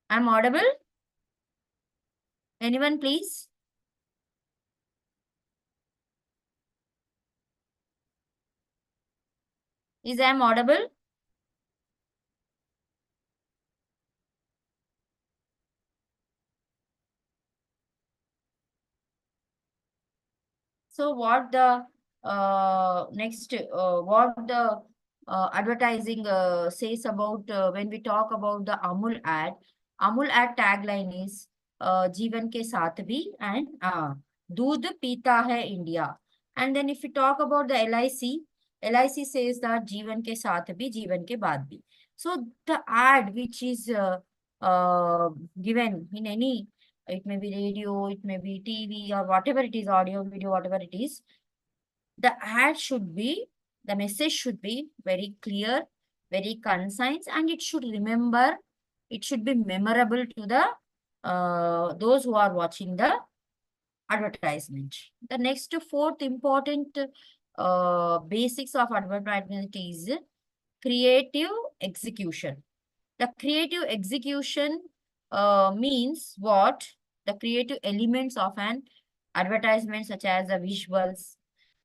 I'm audible? Anyone, please? Is I'm audible? So what the advertising says about when we talk about the Amul ad tagline is Jeevan ke saath bhi and Doodh Peeta hai India. And then if we talk about the LIC says that Jeevan ke saath bhi, Jeevan ke baad bhi. So the ad which is given in any, it may be radio, it may be TV or whatever it is, audio, video, whatever it is, the ad should be, the message should be very clear, very concise, and it should be memorable to the those who are watching the advertisement. The next fourth important basics of advertisement is creative execution. The creative execution means what? The creative elements of an advertisement, such as the visuals,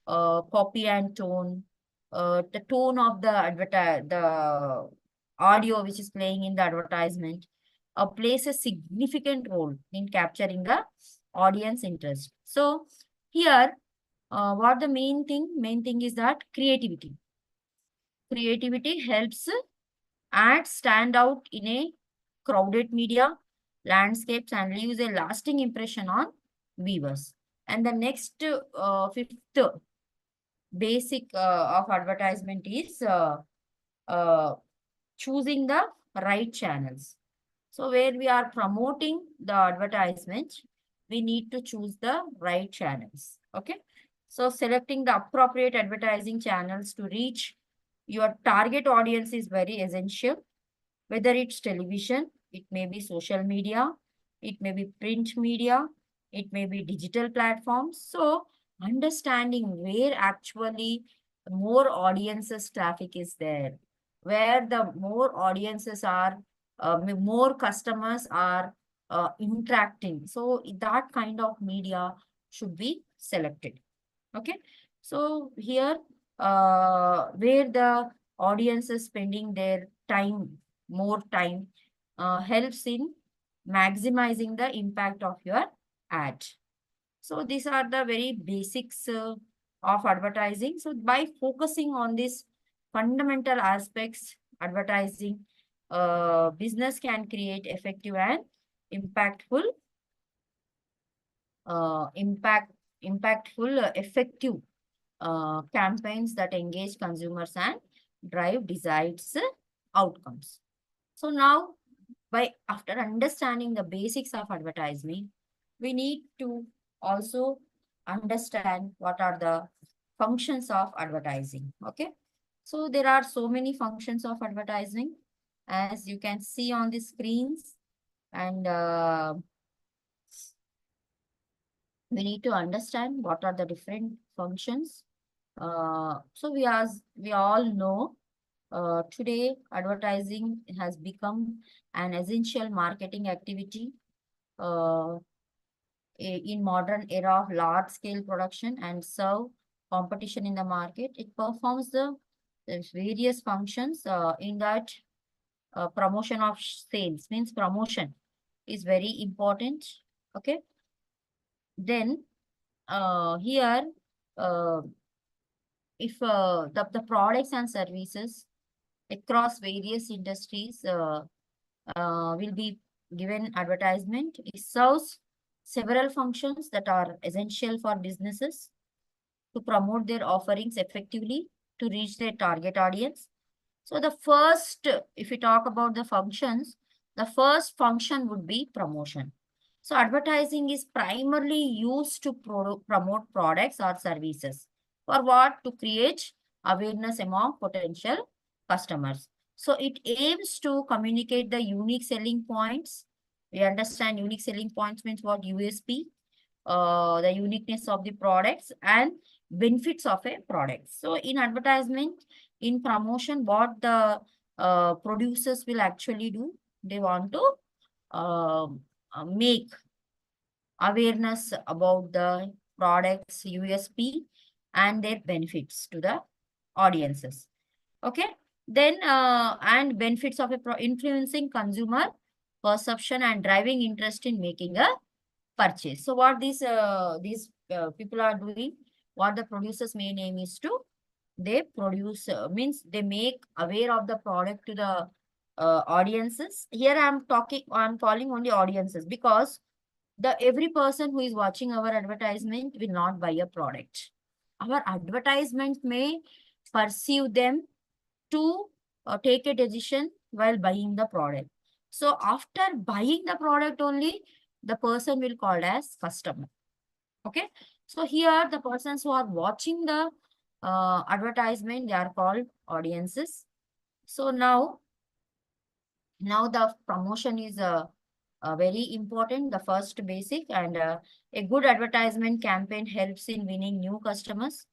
copy and tone, the tone of the audio which is playing in the advertisement, plays a significant role in capturing the audience interest. So here, what the main thing is that creativity. Creativity helps ads stand out in a crowded media landscapes and leaves a lasting impression on viewers. And the next fifth basic of advertisement is uh, choosing the right channels. So where we are promoting the advertisement, we need to choose the right channels. Okay. So selecting the appropriate advertising channels to reach your target audience is very essential. Whether it's television, it may be social media, it may be print media, it may be digital platforms. So understanding where actually more audiences traffic is there, where the more audiences are, more customers are interacting. So that kind of media should be selected. Okay. So here, where the audience is spending their time, more time, helps in maximizing the impact of your ad. So these are the very basics of advertising. So by focusing on these fundamental aspects, advertising, business can create effective and impactful, uh, impact, effective campaigns that engage consumers and drive desired outcomes. So now, by after understanding the basics of advertising, we need to also understand what are the functions of advertising. Okay. So there are so many functions of advertising, as you can see on the screens, and we need to understand what are the different functions. So we all know today advertising has become an essential marketing activity uh, in modern era of large scale production and serve competition in the market. It performs the various functions in that promotion of sales, means promotion is very important. Okay. Then here, uh, if the products and services across various industries will be given advertisement. It serves several functions that are essential for businesses to promote their offerings effectively to reach their target audience. So the first, if we talk about the functions, the first function would be promotion. So advertising is primarily used to promote products or services. For what? To create awareness among potential customers. So it aims to communicate the unique selling points. We understand unique selling points means what? USP, the uniqueness of the products and benefits of a product. So in advertisement, in promotion, what the producers will actually do, they want to make awareness about the products USP and their benefits to the audiences. Okay. Then and benefits of a influencing consumer perception and driving interest in making a purchase. So what these people are doing, what the producer's main aim is to, they produce means they make aware of the product to the audiences. Here I'm calling only audiences because the every person who is watching our advertisement will not buy a product. Our advertisement may perceive them to take a decision while buying the product. So after buying the product only, the person will call as customer. Okay. So here the persons who are watching the advertisement, they are called audiences. So now the promotion is very important, the first basic, and a good advertisement campaign helps in winning new customers,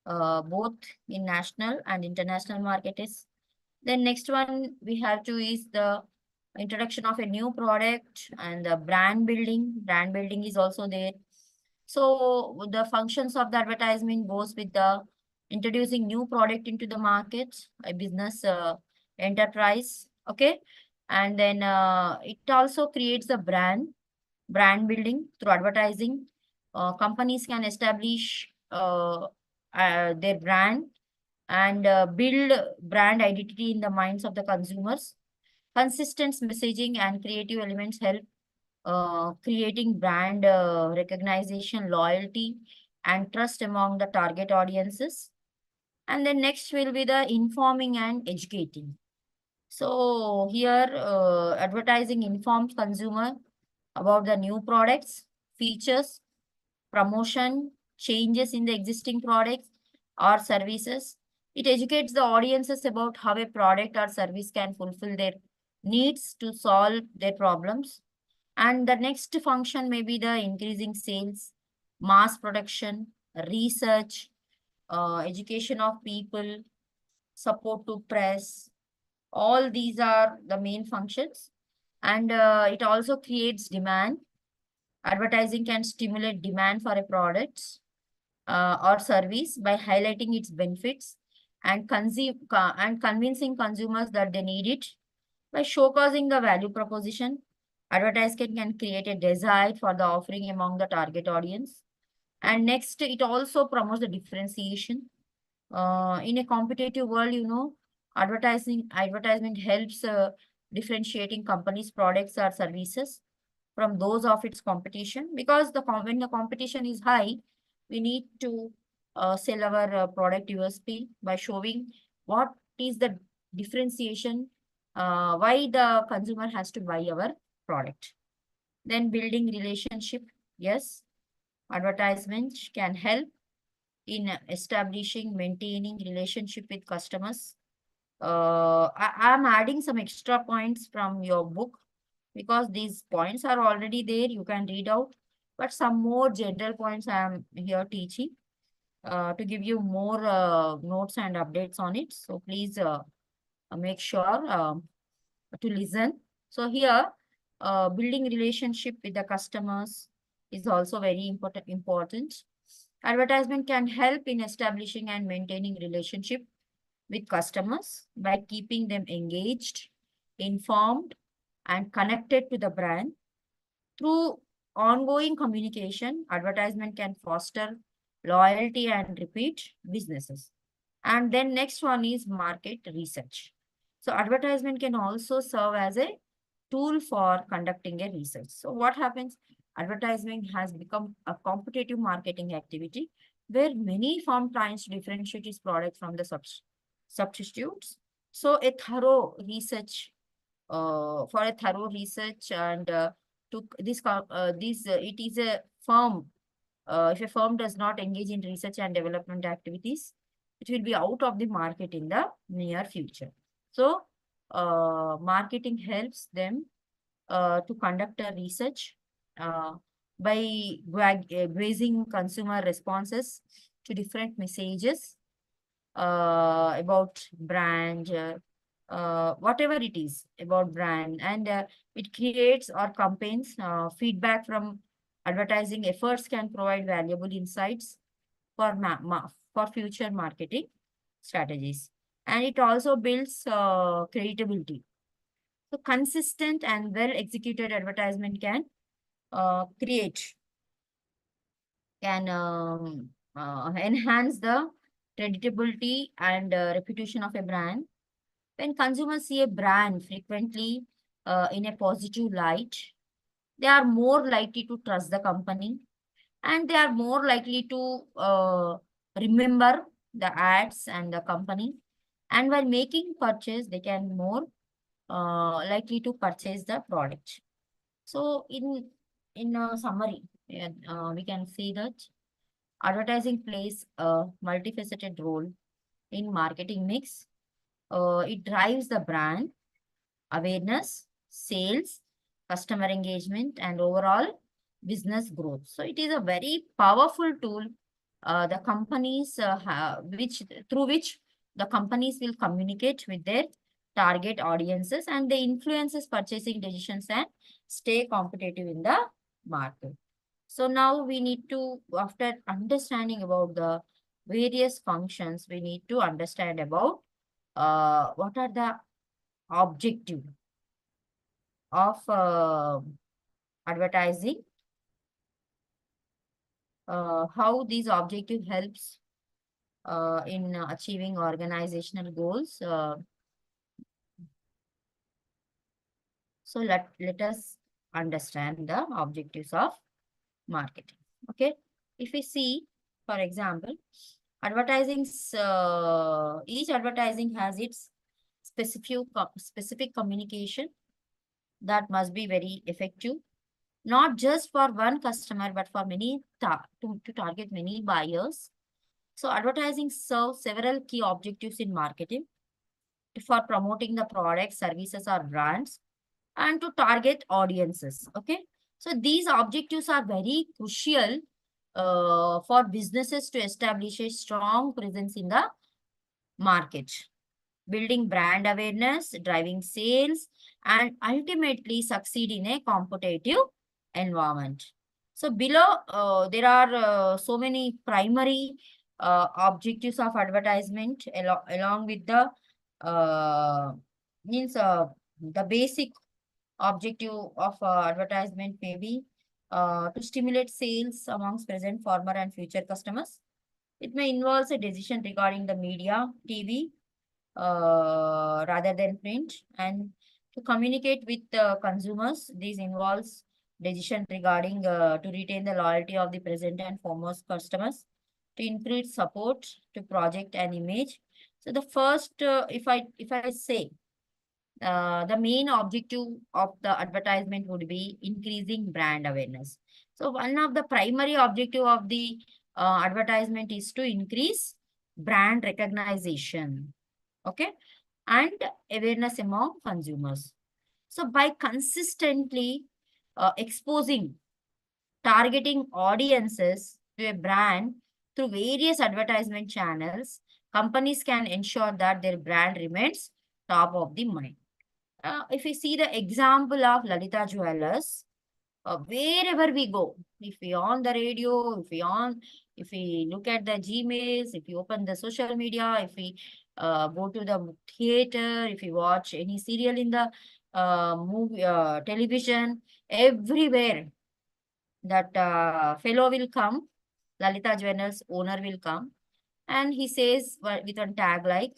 both in national and international markets. Then next one we have to is the introduction of a new product and the brand building. Brand building is also there. So the functions of the advertisement goes with the introducing new product into the market, a business enterprise. Okay. And then it also creates a brand building through advertising. Companies can establish their brand and build brand identity in the minds of the consumers. Consistent messaging and creative elements help creating brand recognition, loyalty, and trust among the target audiences. And then next will be the informing and educating. So here, advertising informs consumer about the new products, features, promotion, changes in the existing products or services. It educates the audiences about how a product or service can fulfill their needs to solve their problems. And the next function may be the increasing sales, mass production, research, education of people, support to press. All these are the main functions. And it also creates demand. Advertising can stimulate demand for a product or service by highlighting its benefits and convincing consumers that they need it. By showcasing the value proposition, advertising can create a desire for the offering among the target audience. And next, it also promotes the differentiation. In a competitive world, advertisement helps differentiating companies' products or services from those of its competition, because when the competition is high, we need to sell our product USP by showing what is the differentiation, why the consumer has to buy our product. Then building relationship. Yes, advertisement can help in establishing, maintaining relationship with customers. I'm adding some extra points from your book because these points are already there. You can read out, but some more general points I am here teaching to give you more notes and updates on it. So please make sure to listen. So here, building relationship with the customers is also very important. Advertisement can help in establishing and maintaining relationship with customers by keeping them engaged, informed, and connected to the brand. Through ongoing communication, advertisement can foster loyalty and repeat businesses. And then next one is market research. So advertisement can also serve as a tool for conducting a research. So what happens? Advertisement has become a competitive marketing activity where many firms tries to differentiate its products from the substitutes. So a thorough research, for a thorough research and to it is a firm. If a firm does not engage in research and development activities, it will be out of the market in the near future. So, marketing helps them to conduct a research uh, by grazing consumer responses to different messages about brand, whatever it is about brand, and it creates or campaigns. Feedback from advertising efforts can provide valuable insights for for future marketing strategies, and it also builds credibility. So consistent and well executed advertisement create can enhance the credibility and reputation of a brand. When consumers see a brand frequently in a positive light, they are more likely to trust the company, and they are more likely to remember the ads and the company. And while making purchase, they can more likely to purchase the product. So in a summary, yeah, we can see that advertising plays a multifaceted role in marketing mix. It drives the brand awareness, sales, customer engagement, and overall business growth. So it is a very powerful tool. The companies which through which the companies will communicate with their target audiences, and they influences purchasing decisions and stay competitive in the market. So now we need to, after understanding about the various functions, we need to understand about what are the objective of advertising, how these objective helps in achieving organizational goals. So let us understand the objectives of marketing. Okay. If we see, for example, each advertising has its specific communication that must be very effective, not just for one customer, but for to target many buyers. So advertising serves several key objectives in marketing: for promoting the products, services, or brands, and to target audiences. Okay. So these objectives are very crucial for businesses to establish a strong presence in the market, building brand awareness, driving sales, and ultimately succeed in a competitive environment. So below, there are so many primary objectives of advertisement along with the means the basic objective of advertisement may be to stimulate sales amongst present, former, and future customers. It may involve a decision regarding the media, TV, rather than print, and to communicate with consumers. This involves decision regarding to retain the loyalty of the present and foremost customers, to increase support to project and image. So the first, if I say the main objective of the advertisement would be increasing brand awareness. So one of the primary objective of the advertisement is to increase brand recognition, okay, and awareness among consumers. So by consistently exposing, targeting audiences to a brand through various advertisement channels, companies can ensure that their brand remains top of the mind. If we see the example of Lalita Jewelers, wherever we go, if we on the radio, if we look at the Gmails, if we open the social media, if we go to the theater, if we watch any serial in the movie, television, everywhere that fellow will come, Lalita Jewelers owner will come, and he says with one tag like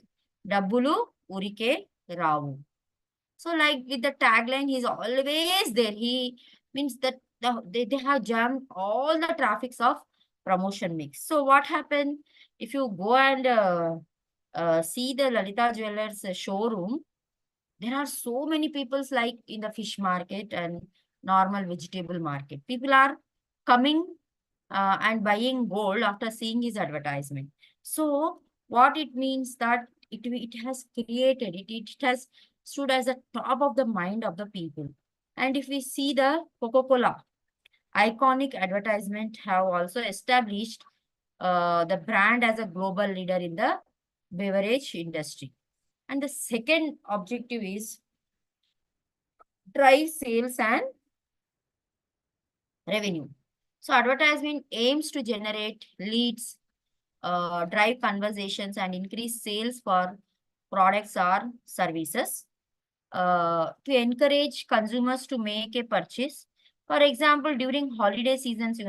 Dabbulu Urike Ravu. So like with the tagline, he's always there. He means that they have jammed all the traffics of promotion mix. So what happened if you go and see the Lalita Jewelers showroom? There are so many peoples like in the fish market and normal vegetable market. People are coming and buying gold after seeing his advertisement. So what it means that it has created, it has stood as a top of the mind of the people. And if we see the Coca-Cola, iconic advertisement have also established the brand as a global leader in the beverage industry. And the second objective is drive sales and revenue. So advertisement aims to generate leads, drive conversations, and increase sales for products or services, to encourage consumers to make a purchase. For example, during holiday seasons,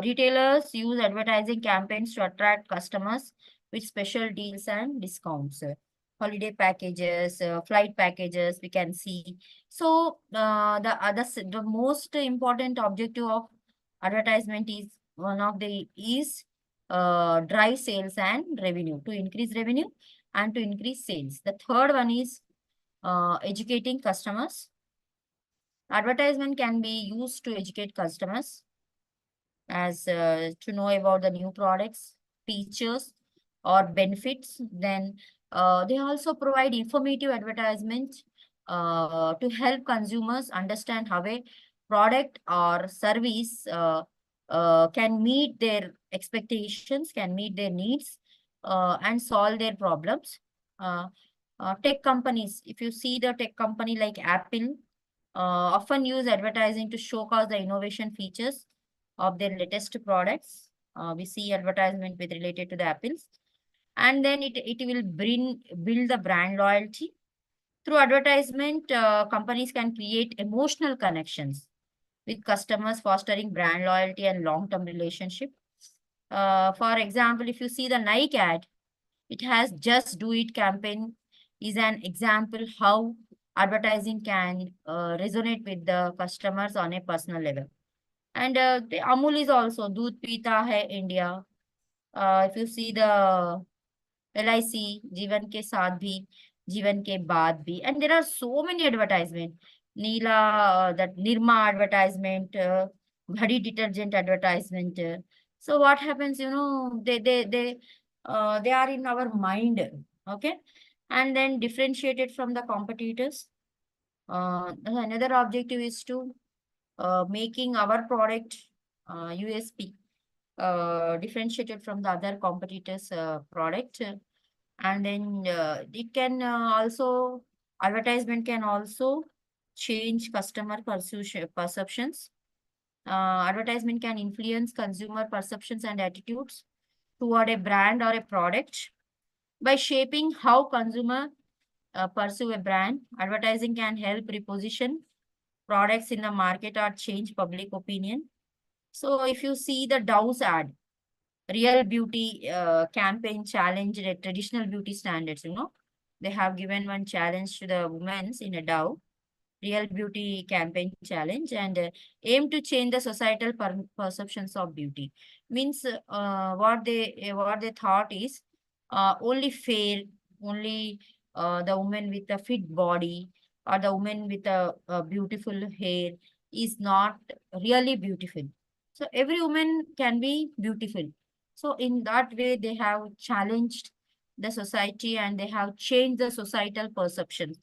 retailers use advertising campaigns to attract customers with special deals and discounts. Holiday packages, flight packages, we can see. So, the most important objective of advertisement is one of the is drive sales and revenue, to increase revenue and to increase sales. The third one is educating customers. Advertisement can be used to educate customers as to know about the new products, features, or benefits. Then they also provide informative advertisement to help consumers understand how a product or service can meet their expectations, can meet their needs, and solve their problems. Uh, Tech companies, if you see the tech company like Apple, often use advertising to showcase the innovation features of their latest products. We see advertisement with related to the apples, and then it will build the brand loyalty. Through advertisement, companies can create emotional connections with customers, fostering brand loyalty and long-term relationship. For example, if you see the Nike ad, it has Just Do It campaign is an example how advertising can resonate with the customers on a personal level. And the Amul is also Doodh Pita Hai India. If you see the LIC, जीवन के साथ भी, जीवन के बाद भी, and there are so many advertisement. Neela, that Nirma advertisement, Ghadi detergent advertisement. So what happens, they are in our mind, okay, and then differentiated from the competitors. Another objective is to making our product USP differentiated from the other competitors' product. And then it can also, advertisement can also change customer perceptions. Advertisement can influence consumer perceptions and attitudes toward a brand or a product. By shaping how consumer pursue a brand, advertising can help reposition products in the market or change public opinion. So if you see the Dow's ad, Real Beauty campaign challenge the traditional beauty standards, they have given one challenge to the women in a Dow Real Beauty campaign challenge, and aim to change the societal perceptions of beauty. Means what they thought is only fair, only the woman with a fit body or the woman with a beautiful hair is not really beautiful. So every woman can be beautiful. So in that way, they have challenged the society and they have changed the societal perceptions.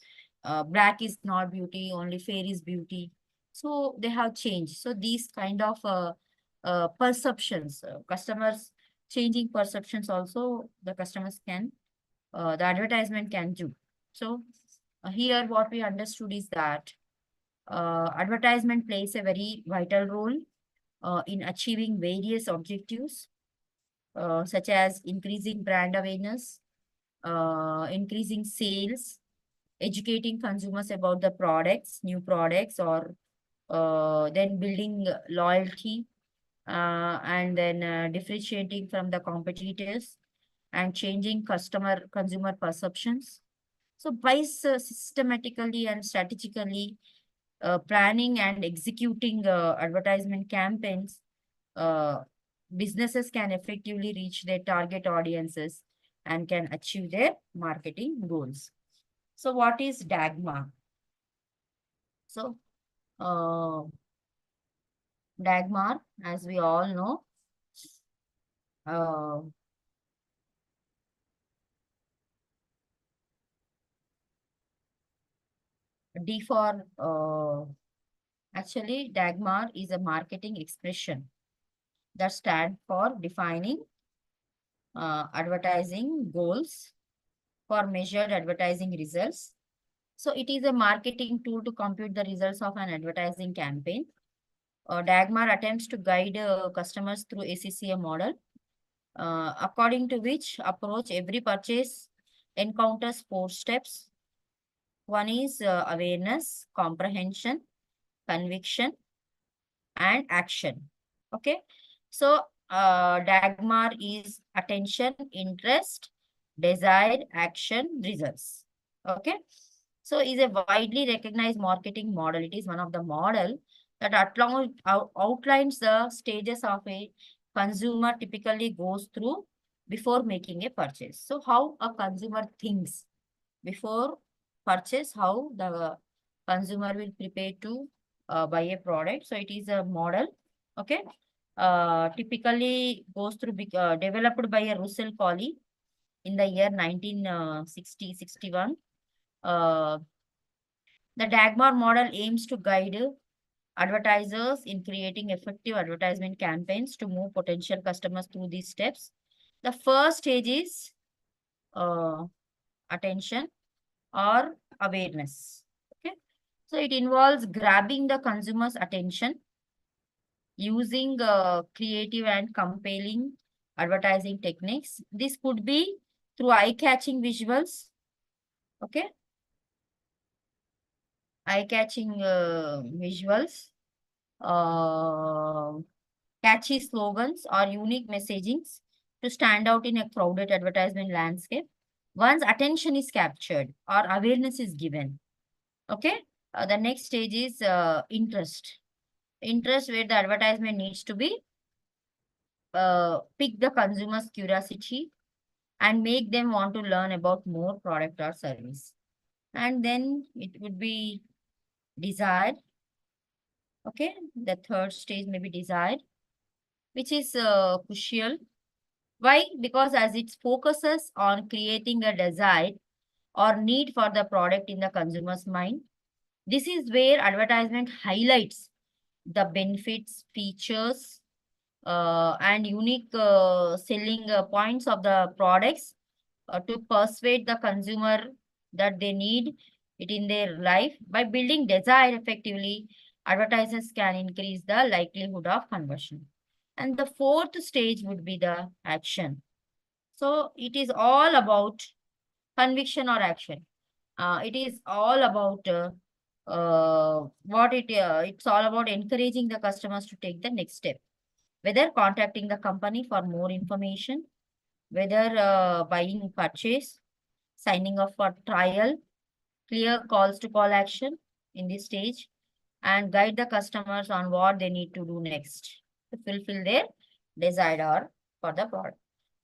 Black is not beauty, only fair is beauty. So they have changed. So these kind of perceptions, customers changing perceptions also, the customers can, the advertisement can do. So here what we understood is that advertisement plays a very vital role in achieving various objectives, such as increasing brand awareness, increasing sales, educating consumers about the products, new products, or then building loyalty, and then differentiating from the competitors and changing consumer perceptions. So by systematically and strategically planning and executing advertisement campaigns, uh, businesses can effectively reach their target audiences and can achieve their marketing goals. So what is Dagmar? So uh, Dagmar, as we all know, uh, D for actually Dagmar is a marketing expression that stand for defining advertising goals for measured advertising results. So it is a marketing tool to compute the results of an advertising campaign. Dagmar attempts to guide customers through ACCA model, according to which approach every purchase encounters four steps. One is awareness, comprehension, conviction, and action. Okay. So Dagmar is attention, interest, desire, action, results. Okay. So is a widely recognized marketing model. It is one of the model that outlines the stages of a consumer typically goes through before making a purchase. So how a consumer thinks before purchase, how the consumer will prepare to buy a product. So it is a model. Okay. Typically goes through developed by a Russell Coley in the year 1961. Uh, the Dagmar model aims to guide advertisers in creating effective advertisement campaigns to move potential customers through these steps. The first stage is uh, attention or awareness. Okay. So it involves grabbing the consumer's attention using creative and compelling advertising techniques. This could be through eye-catching visuals. Okay. Eye-catching visuals, uh, catchy slogans, or unique messagings to stand out in a crowded advertisement landscape. Once attention is captured or awareness is given, okay, the next stage is interest. Interest, where the advertisement needs to be pick the consumer's curiosity and make them want to learn about more product or service. And then it would be desire. Okay, the third stage may be desire, which is crucial. Why? Because as it focuses on creating a desire or need for the product in the consumer's mind, this is where advertisement highlights the benefits, features, and unique selling points of the products to persuade the consumer that they need it in their life. By building desire effectively, advertisers can increase the likelihood of conversion. And the fourth stage would be the action. So it is all about conviction or action. It is all about it's all about encouraging the customers to take the next step, whether contacting the company for more information, whether buying purchase, signing up for trial, clear calls to call action in this stage, and guide the customers on what they need to do next to fulfill their desired or for the product.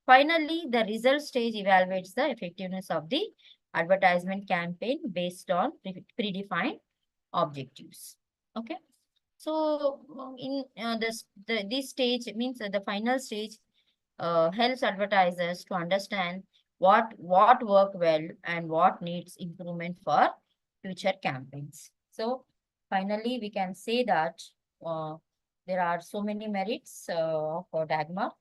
Finally, the result stage evaluates the effectiveness of the advertisement campaign based on predefined objectives. Okay. So in this stage means the final stage helps advertisers to understand what worked well and what needs improvement for future campaigns. So finally, we can say that uh, there are so many merits for Dagmar.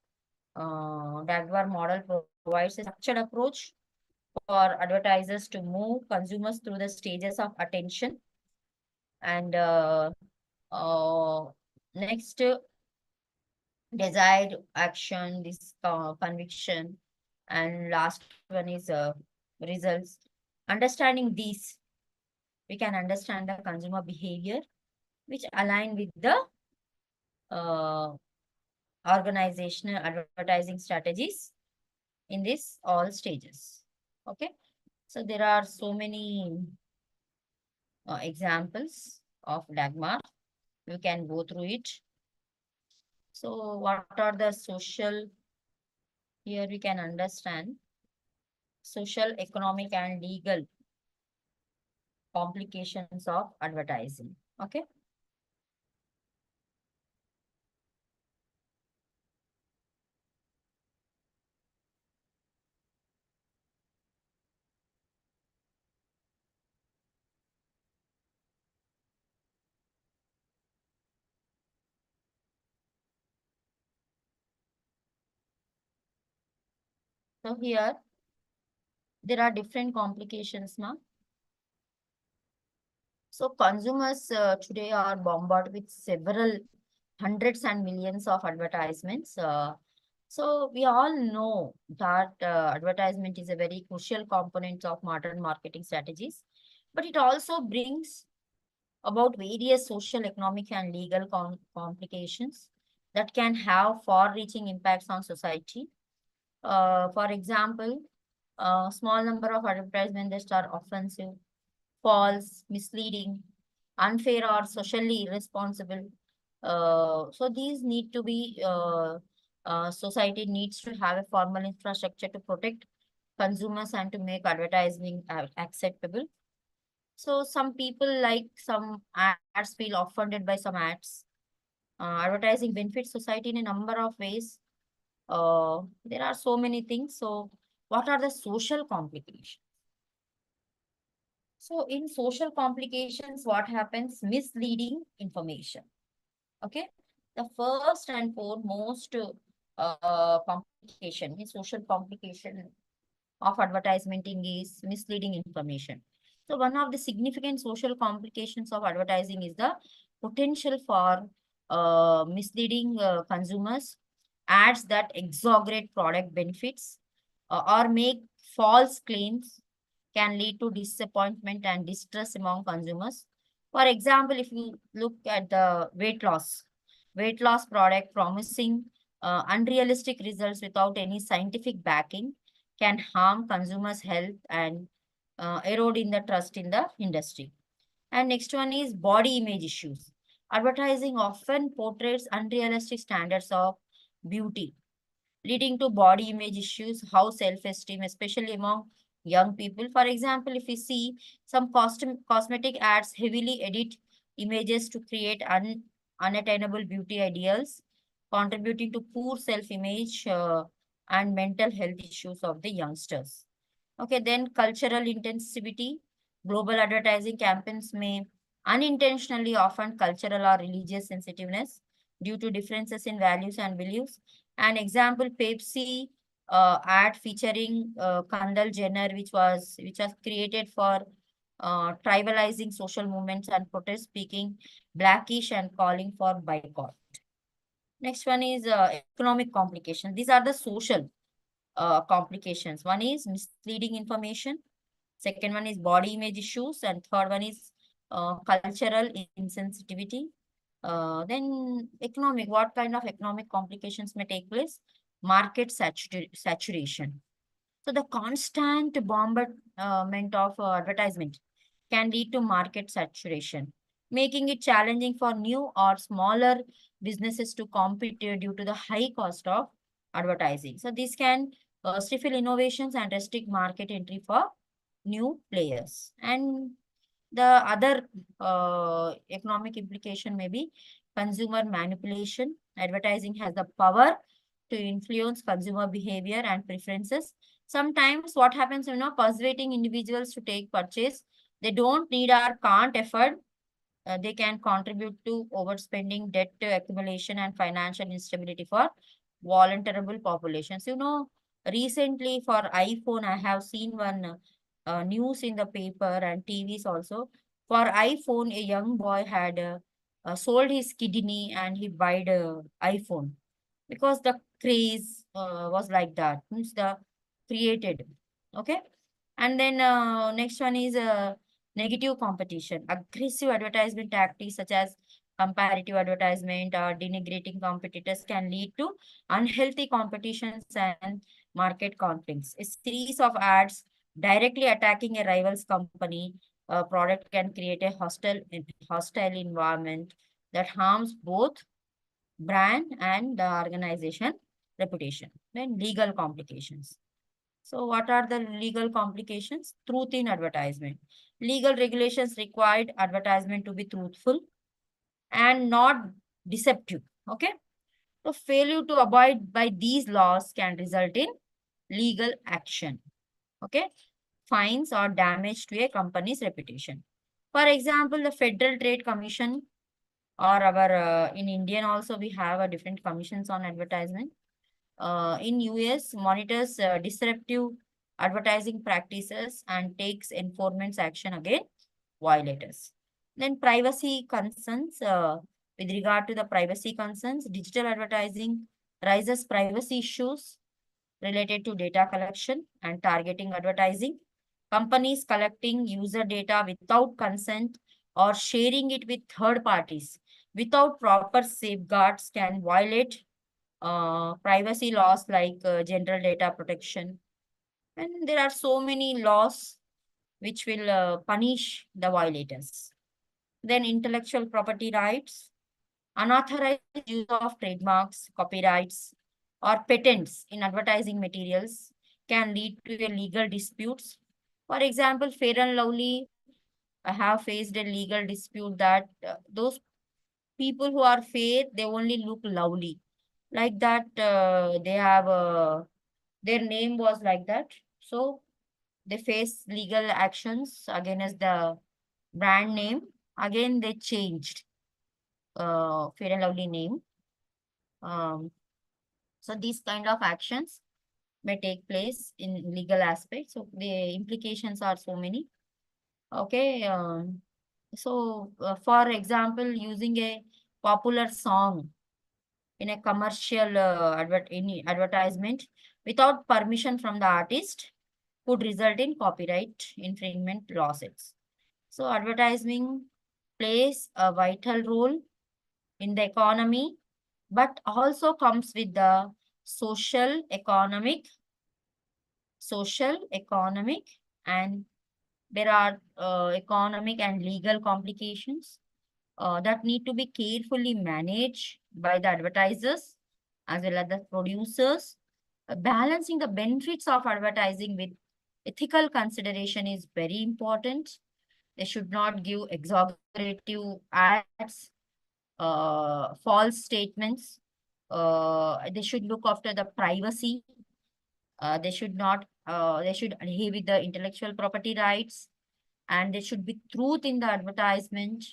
Dagmar model provides a structured approach for advertisers to move consumers through the stages of attention and uh, next desired action, this conviction, and last one is results. Understanding these, we can understand the consumer behavior which align with the uh, organizational advertising strategies in this all stages. Okay, so there are so many examples of Dagmar. You can go through it. So what are the social, here we can understand social, economic, and legal complications of advertising. Okay. So here there are different complications now. So consumers today are bombarded with several hundreds and millions of advertisements. So we all know that advertisement is a very crucial component of modern marketing strategies, but it also brings about various social, economic, and legal complications that can have far-reaching impacts on society. For example, a small number of advertisements that are offensive, false, misleading, unfair, or socially irresponsible. So these need to be, society needs to have a formal infrastructure to protect consumers and to make advertising acceptable. So some people like some ads feel offended by some ads. Advertising benefits society in a number of ways. There are so many things. So what are the social complications? So in social complications, what happens? Misleading information. Okay. The first and foremost complication, social complication of advertising is misleading information. So one of the significant social complications of advertising is the potential for misleading consumers. Ads that exaggerate product benefits or make false claims can lead to disappointment and distress among consumers. For example, if you look at the weight loss product promising unrealistic results without any scientific backing can harm consumers' health and erode in the trust in the industry. And next one is body image issues. Advertising often portrays unrealistic standards of beauty, leading to body image issues, how self-esteem, especially among young people. For example, if we see some cosmetic ads heavily edit images to create unattainable beauty ideals, contributing to poor self-image and mental health issues of the youngsters. Okay, then cultural intensivity. Global advertising campaigns may unintentionally offend cultural or religious sensitiveness due to differences in values and beliefs. An example, Pepsi ad featuring Kendall Jenner, which was created for tribalizing social movements and protest, speaking blackish and calling for boycott. Next one is economic complications. These are the social complications. One is misleading information. Second one is body image issues. And third one is cultural insensitivity. Then economic, what kind of economic complications may take place? Market saturation. So the constant bombardment of advertisement can lead to market saturation, making it challenging for new or smaller businesses to compete due to the high cost of advertising. So this can stifle innovations and restrict market entry for new players. And the other economic implication may be consumer manipulation. Advertising has the power to influence consumer behavior and preferences. Sometimes what happens, persuading individuals to take purchase they don't need or can't afford, they can contribute to overspending, debt accumulation, and financial instability for vulnerable populations. Recently for iPhone, I have seen one news in the paper and TVs also. For iPhone, a young boy had sold his kidney and he bought a iPhone because the craze was like that. Means the created. Okay. And then next one is negative competition. Aggressive advertisement tactics such as comparative advertisement or denigrating competitors can lead to unhealthy competitions and market conflicts. A series of ads directly attacking a rival's company product can create a hostile environment that harms both brand and the organization reputation. Then legal complications. So what are the legal complications? Truth in advertisement. Legal regulations required advertisement to be truthful and not deceptive. Okay. So failure to abide by these laws can result in legal action. Okay. Fines or damage to a company's reputation. For example, the Federal Trade Commission or our in Indian also we have a different commissions on advertisement. In US monitors disruptive advertising practices and takes enforcement action against violators. Then privacy concerns. With regard to the privacy concerns, digital advertising raises privacy issues related to data collection and targeting advertising. Companies collecting user data without consent or sharing it with third parties without proper safeguards can violate privacy laws like general data protection. And there are so many laws which will punish the violators. Then intellectual property rights. Unauthorized use of trademarks, copyrights, or patents in advertising materials can lead to a legal disputes. For example, Fair and Lovely have faced a legal dispute that those people who are fair, they only look lovely. Like that, they have their name was like that. So they face legal actions against the brand name. Again, they changed Fair and Lovely name. Um, so these kind of actions may take place in legal aspects. So the implications are so many. Okay. For example, using a popular song in a commercial advertisement without permission from the artist could result in copyright infringement lawsuits. So advertising plays a vital role in the economy, but also comes with the social, economic, and there are economic and legal complications that need to be carefully managed by the advertisers as well as the producers. Balancing the benefits of advertising with ethical consideration is very important. They should not give exaggerative ads, false statements. They should look after the privacy. They should adhere with the intellectual property rights, and there should be truth in the advertisement.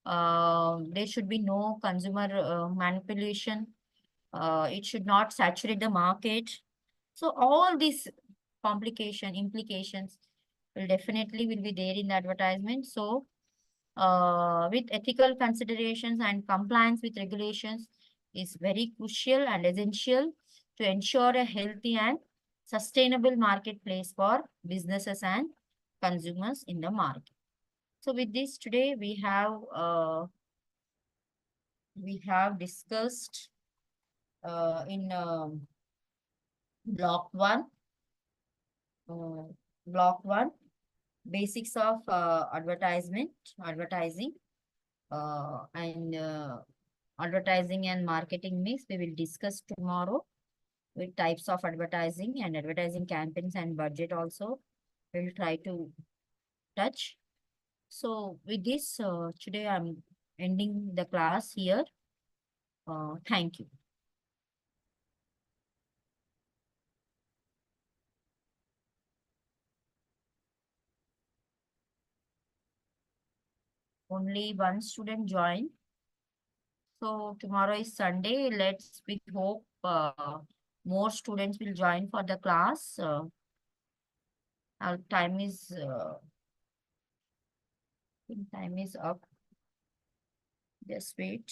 There should be no consumer manipulation. It should not saturate the market. So all these implications will definitely will be there in the advertisement. So with ethical considerations and compliance with regulations is very crucial and essential to ensure a healthy and sustainable marketplace for businesses and consumers in the market. So with this today we have discussed in block one, uh, block one, basics of advertising, and advertising and marketing mix. We will discuss tomorrow with types of advertising and advertising campaigns and budget also. We'll try to touch. So with this, today I'm ending the class here. Thank you. Only one student joined. So tomorrow is Sunday. We hope more students will join for the class. Our time is up. Just wait.